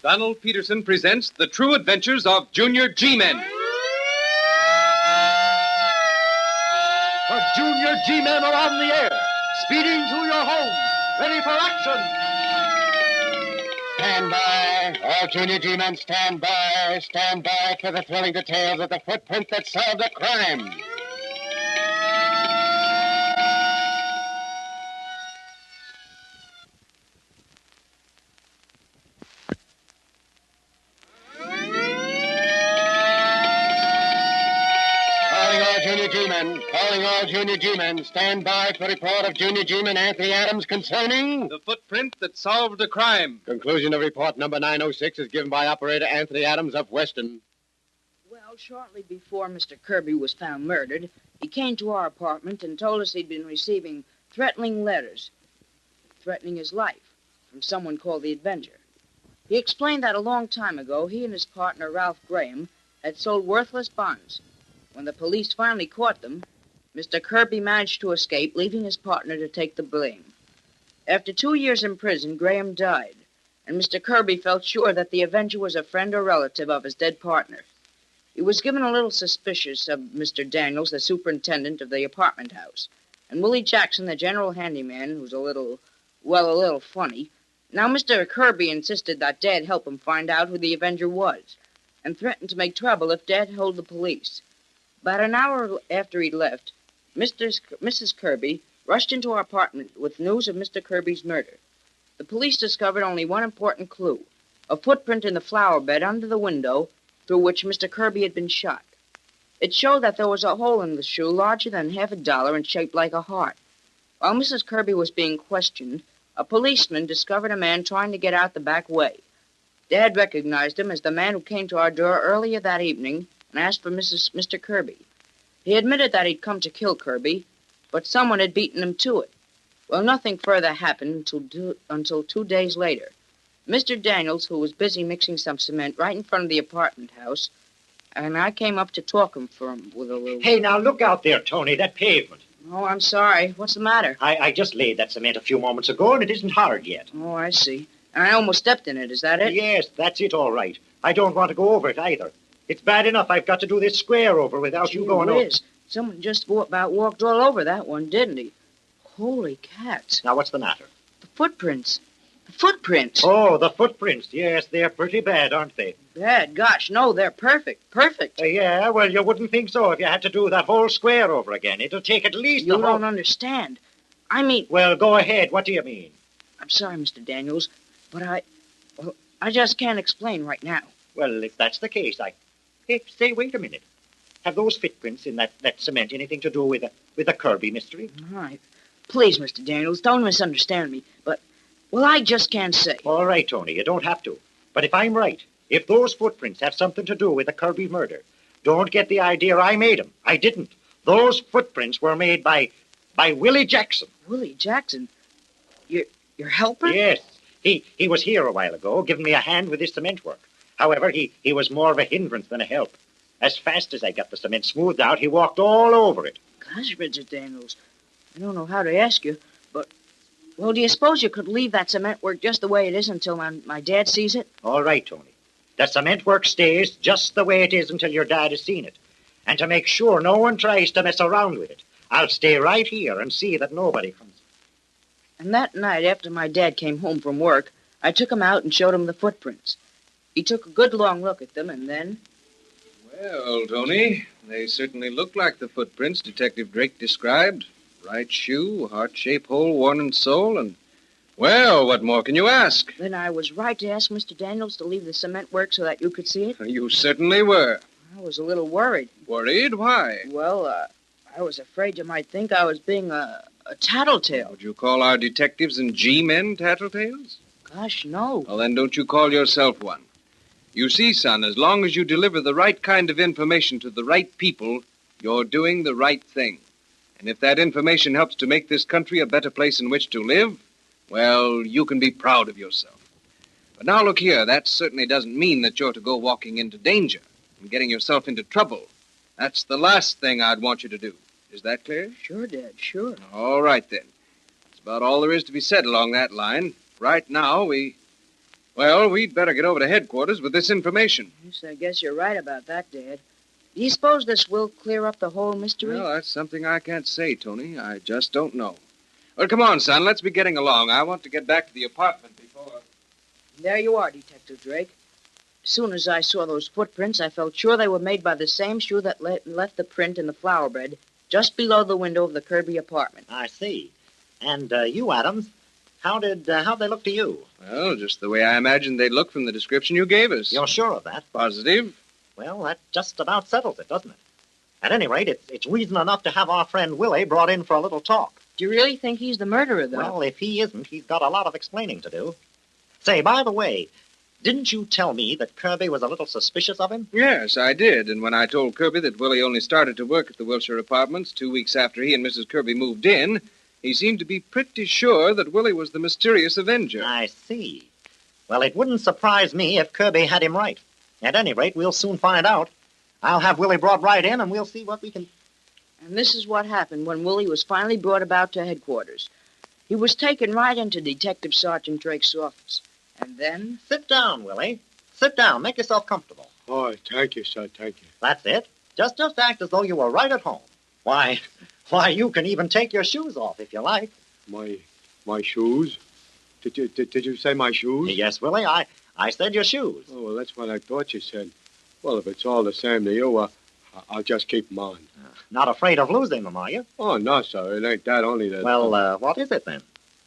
Donald Peterson presents The True Adventures of Junior G-Men. The Junior G-Men are on the air, speeding to your homes, ready for action. Stand by. All Junior G-Men, stand by. Stand by for the thrilling details of the footprint that solved a crime. Calling all Junior G-Men. Stand by for report of Junior G-Man Anthony Adams concerning... The footprint that solved a crime. Conclusion of report number 906 is given by Operator Anthony Adams of Weston. Well, shortly before Mr. Kirby was found murdered, he came to our apartment and told us he'd been receiving threatening letters, threatening his life, from someone called the Avenger. He explained that a long time ago, he and his partner, Ralph Graham, had sold worthless bonds. When the police finally caught them, Mr. Kirby managed to escape, leaving his partner to take the blame. After 2 years in prison, Graham died, and Mr. Kirby felt sure that the Avenger was a friend or relative of his dead partner. He was given a little suspicious of Mr. Daniels, the superintendent of the apartment house, and Willie Jackson, the general handyman, who's a little funny. Now, Mr. Kirby insisted that Dad help him find out who the Avenger was, and threatened to make trouble if Dad told the police. About an hour after he'd left, Mrs. Kirby rushed into our apartment with news of Mr. Kirby's murder. The police discovered only one important clue, a footprint in the flower bed under the window through which Mr. Kirby had been shot. It showed that there was a hole in the shoe larger than $50 and shaped like a heart. While Mrs. Kirby was being questioned, a policeman discovered a man trying to get out the back way. Dad recognized him as the man who came to our door earlier that evening and asked for Mr. Kirby. He admitted that he'd come to kill Kirby, but someone had beaten him to it. Well, nothing further happened until 2 days later. Mr. Daniels, who was busy mixing some cement right in front of the apartment house, and I came up to talk for him with a little... Hey, now look out there, Tony, that pavement. Oh, I'm sorry. What's the matter? I just laid that cement a few moments ago, and it isn't hard yet. Oh, I see. And I almost stepped in it. Is that it? Yes, that's it, all right. I don't want to go over it either. It's bad enough I've got to do this square over without you going over. Someone just about walked all over that one, didn't he? Holy cats. Now, what's the matter? The footprints. The footprints. Oh, the footprints. Yes, they're pretty bad, aren't they? Bad? Gosh, no, they're perfect. Perfect. Yeah, well, you wouldn't think so if you had to do that whole square over again. It'll take at least You don't understand. I mean... Well, go ahead. What do you mean? I'm sorry, Mr. Daniels, but I just can't explain right now. Well, if that's the case, Hey, say, wait a minute. Have those footprints in that cement anything to do with the Kirby mystery? All right. Please, Mr. Daniels, don't misunderstand me, but, well, I just can't say. All right, Tony, you don't have to. But if I'm right, if those footprints have something to do with the Kirby murder, don't get the idea I made them. I didn't. Those footprints were made by Willie Jackson. Willie Jackson? Your helper? Yes. He was here a while ago, giving me a hand with his cement work. However, he was more of a hindrance than a help. As fast as I got the cement smoothed out, he walked all over it. Gosh, Mr. Daniels, I don't know how to ask you, but, well, do you suppose you could leave that cement work just the way it is until my dad sees it? All right, Tony. The cement work stays just the way it is until your dad has seen it. And to make sure no one tries to mess around with it, I'll stay right here and see that nobody comes. And that night, after my dad came home from work, I took him out and showed him the footprints. He took a good long look at them, and then... Well, Tony, they certainly look like the footprints Detective Drake described. Right shoe, heart-shaped hole worn in sole, and... Well, what more can you ask? Then I was right to ask Mr. Daniels to leave the cement work so that you could see it? You certainly were. I was a little worried. Worried? Why? Well, I was afraid you might think I was being a tattletale. Would you call our detectives and G-men tattletales? Gosh, no. Well, then don't you call yourself one. You see, son, as long as you deliver the right kind of information to the right people, you're doing the right thing. And if that information helps to make this country a better place in which to live, well, you can be proud of yourself. But now look here, that certainly doesn't mean that you're to go walking into danger and getting yourself into trouble. That's the last thing I'd want you to do. Is that clear? Sure, Dad, sure. All right, then. That's about all there is to be said along that line. Right now, we Well, we'd better get over to headquarters with this information. Yes, I guess you're right about that, Dad. Do you suppose this will clear up the whole mystery? Well, that's something I can't say, Tony. I just don't know. Well, come on, son. Let's be getting along. I want to get back to the apartment before... There you are, Detective Drake. As soon as I saw those footprints, I felt sure they were made by the same shoe that left the print in the flower bed just below the window of the Kirby apartment. I see. And you, Adams, how'd they look to you? Well, just the way I imagined they'd look from the description you gave us. You're sure of that? Positive. Well, that just about settles it, doesn't it? At any rate, it's reason enough to have our friend Willie brought in for a little talk. Do you really think he's the murderer, though? Well, if he isn't, he's got a lot of explaining to do. Say, by the way, didn't you tell me that Kirby was a little suspicious of him? Yes, I did. And when I told Kirby that Willie only started to work at the Wilshire Apartments 2 weeks after he and Mrs. Kirby moved in, he seemed to be pretty sure that Willie was the mysterious avenger. I see. Well, it wouldn't surprise me if Kirby had him right. At any rate, we'll soon find out. I'll have Willie brought right in, and we'll see what we can... And this is what happened when Willie was finally brought about to headquarters. He was taken right into Detective Sergeant Drake's office. And then... Sit down, Willie. Sit down. Make yourself comfortable. Oh, thank you, sir. Thank you. That's it. Just act as though you were right at home. Why, you can even take your shoes off if you like. My shoes? Did you say my shoes? Yes, Willie, I said your shoes. Oh, well, that's what I thought you said. Well, if it's all the same to you, I'll just keep them on. Not afraid of losing them, are you? Oh, no, sir. It ain't that, only that... Well, what is it then?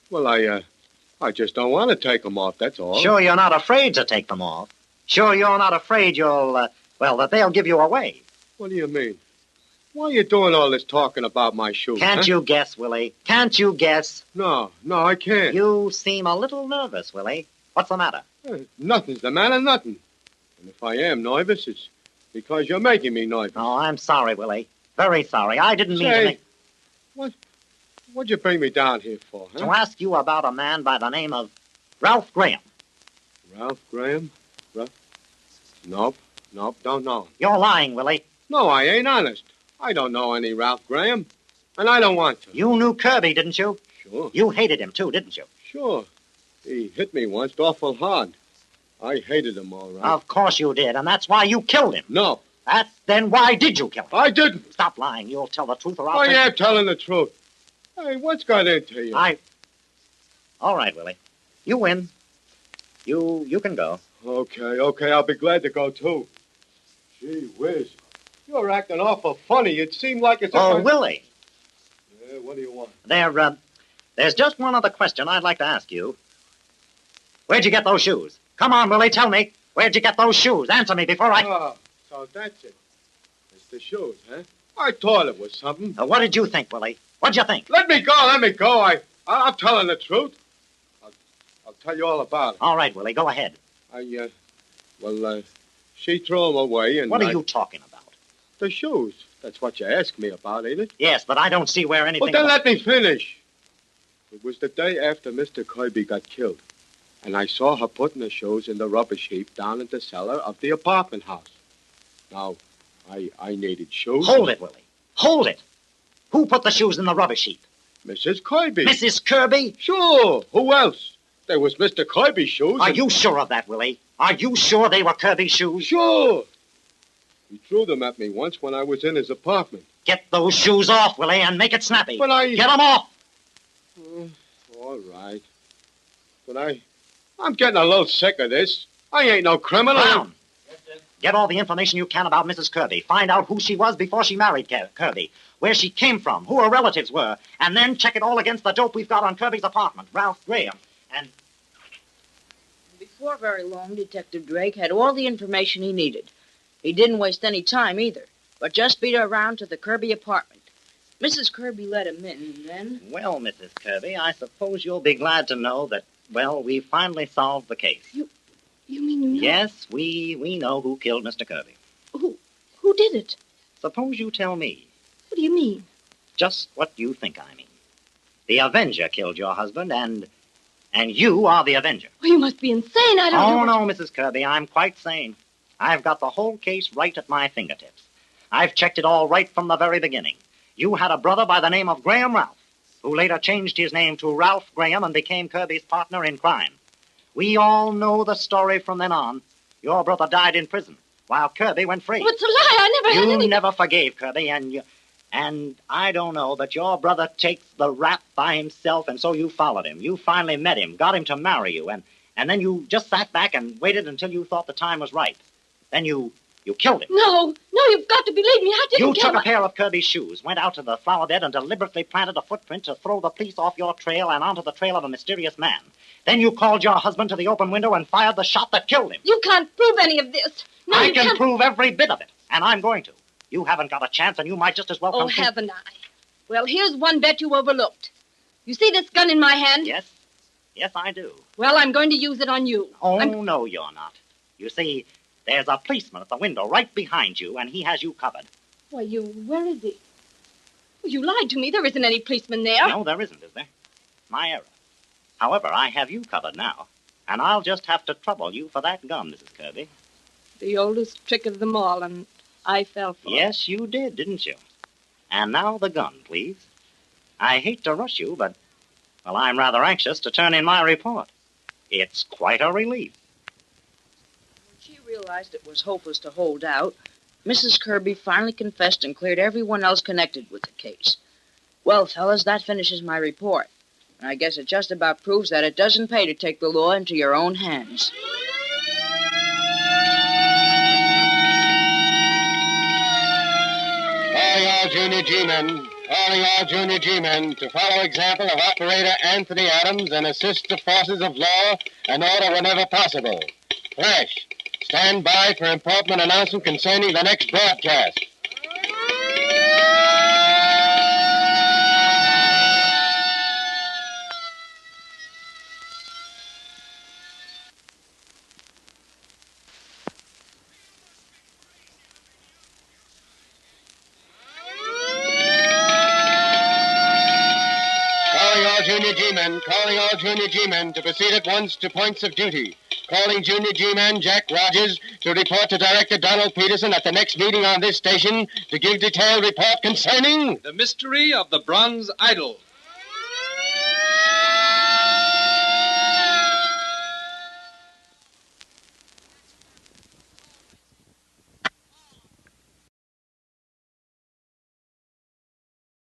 Well, I just don't want to take them off, that's all. Sure you're not afraid to take them off? Sure you're not afraid that they'll give you away? What do you mean? Why are you doing all this talking about my shoes? Can't you guess, Willie? Can't you guess? No, I can't. You seem a little nervous, Willie. What's the matter? Nothing's the matter, nothing. And if I am nervous, it's because you're making me nervous. Oh, I'm sorry, Willie. Very sorry. I didn't mean to make... What'd you bring me down here for, huh? To ask you about a man by the name of Ralph Graham. Ralph Graham? Nope, don't know. You're lying, Willie. No, I ain't honest. I don't know any Ralph Graham, and I don't want to. You knew Kirby, didn't you? Sure. You hated him, too, didn't you? Sure. He hit me once awful hard. I hated him, all right. Of course you did, and that's why you killed him. No. Then why did you kill him? I didn't. Stop lying. You'll tell the truth or I'll... I am telling the truth. Hey, what's got into you? All right, Willie. You win. You can go. Okay, I'll be glad to go, too. Gee whiz. You're acting awful funny. It seemed like it's... Willie. Yeah, what do you want? There's just one other question I'd like to ask you. Where'd you get those shoes? Come on, Willie, tell me. Where'd you get those shoes? Answer me before I... Oh, so that's it. It's the shoes, huh? I thought it was something. What did you think, Willie? What'd you think? Let me go. I'm telling the truth. I'll tell you all about it. All right, Willie, go ahead. She threw them away and... What are you talking about? The shoes. That's what you asked me about, ain't it? Yes, but I don't see where anything... Well, then let me finish. It was the day after Mr. Kirby got killed, and I saw her putting the shoes in the rubbish heap down in the cellar of the apartment house. Now, I needed shoes. Hold it, Willie. Hold it. Who put the shoes in the rubbish heap? Mrs. Kirby. Mrs. Kirby? Sure. Who else? There was Mr. Kirby's shoes. Are you sure of that, Willie? Are you sure they were Kirby's shoes? Sure. He threw them at me once when I was in his apartment. Get those shoes off, Willie, and make it snappy. But Get them off. All right. But I'm getting a little sick of this. I ain't no criminal. Brown. Get all the information you can about Mrs. Kirby. Find out who she was before she married Kirby, where she came from, who her relatives were, and then check it all against the dope we've got on Kirby's apartment, Ralph Graham. And before very long, Detective Drake had all the information he needed. He didn't waste any time either, but just beat her around to the Kirby apartment. Mrs. Kirby let him in, and then... Well, Mrs. Kirby, I suppose you'll be glad to know that, we finally solved the case. You mean you know? Yes, we know who killed Mr. Kirby. Who did it? Suppose you tell me. What do you mean? Just what you think I mean. The Avenger killed your husband, and you are the Avenger. Oh, you must be insane. I don't know. Oh, no, Mrs. Kirby, I'm quite sane. I've got the whole case right at my fingertips. I've checked it all right from the very beginning. You had a brother by the name of Graham Ralph, who later changed his name to Ralph Graham and became Kirby's partner in crime. We all know the story from then on. Your brother died in prison, while Kirby went free. Oh, it's a lie. I never had any... You never forgave Kirby, and I don't know, but your brother takes the rap by himself, and so you followed him. You finally met him, got him to marry you, and then you just sat back and waited until you thought the time was ripe. Then you killed him. No, you've got to believe me. I didn't You kill took a pair of Kirby's shoes, went out to the flower bed, and deliberately planted a footprint to throw the police off your trail and onto the trail of a mysterious man. Then you called your husband to the open window and fired the shot that killed him. You can't prove any of this. No, I can prove every bit of it, and I'm going to. You haven't got a chance, and you might just as well come... Oh, haven't I? Well, here's one bet you overlooked. You see this gun in my hand? Yes. Yes, I do. Well, I'm going to use it on you. Oh, no, you're not. You see, there's a policeman at the window right behind you, and he has you covered. Why, where is he? Well, you lied to me. There isn't any policeman there. No, there isn't, is there? My error. However, I have you covered now, and I'll just have to trouble you for that gun, Mrs. Kirby. The oldest trick of them all, and I fell for it. Yes, you did, didn't you? And now the gun, please. I hate to rush you, but, well, I'm rather anxious to turn in my report. It's quite a relief. When she realized it was hopeless to hold out, Mrs. Kirby finally confessed and cleared everyone else connected with the case. Well, fellas, that finishes my report. And I guess it just about proves that it doesn't pay to take the law into your own hands. Calling all junior G-men. Calling all junior G-men to follow example of Operator Anthony Adams and assist the forces of law and order whenever possible. Flash, stand by for important announcement concerning the next broadcast. Calling all junior G-men to proceed at once to points of duty. Calling junior G-man Jack Rogers to report to Director Donald Peterson at the next meeting on this station to give detailed report concerning... the mystery of the bronze idol.